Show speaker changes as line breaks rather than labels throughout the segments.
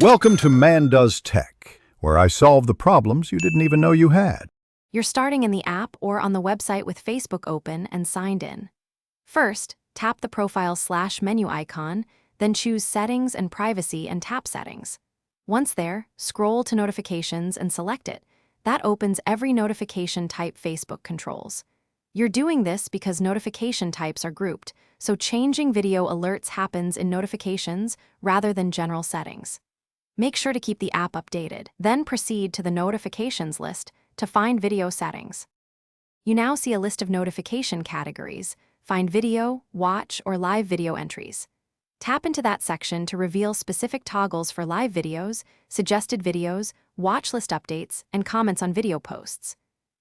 Welcome to Man Does Tech, where I solve the problems you didn't even know you had.
You're starting in the app or on the website with Facebook open and signed in. First, tap the profile/menu icon, then choose Settings and Privacy and tap Settings. Once there, scroll to Notifications and select it. That opens every notification type Facebook controls. You're doing this because notification types are grouped, so changing video alerts happens in Notifications rather than General Settings. Make sure to keep the app updated, then proceed to the Notifications list to find Video Settings. You now see a list of notification categories. Find Video, Watch, or Live Video entries. Tap into that section to reveal specific toggles for live videos, suggested videos, watch list updates, and comments on video posts.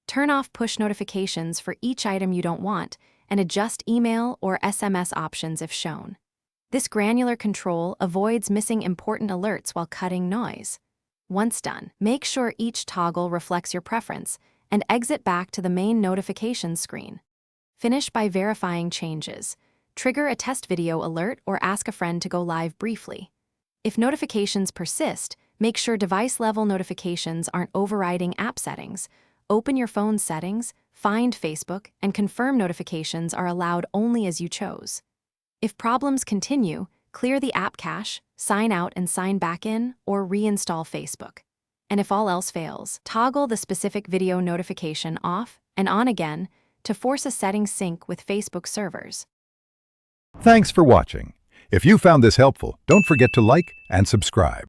Turn off push notifications for each item you don't want, and adjust email or SMS options if shown. This granular control avoids missing important alerts while cutting noise. Once done, make sure each toggle reflects your preference and exit back to the main notifications screen. Finish by verifying changes. Trigger a test video alert or ask a friend to go live briefly. If notifications persist, make sure device-level notifications aren't overriding app settings. Open your phone's settings, find Facebook, and confirm notifications are allowed only as you chose. If problems continue, clear the app cache, sign out and sign back in, or reinstall Facebook. And if all else fails, toggle the specific video notification off and on again to force a settings sync with Facebook servers.
Thanks for watching. If you found this helpful, don't forget to like and subscribe.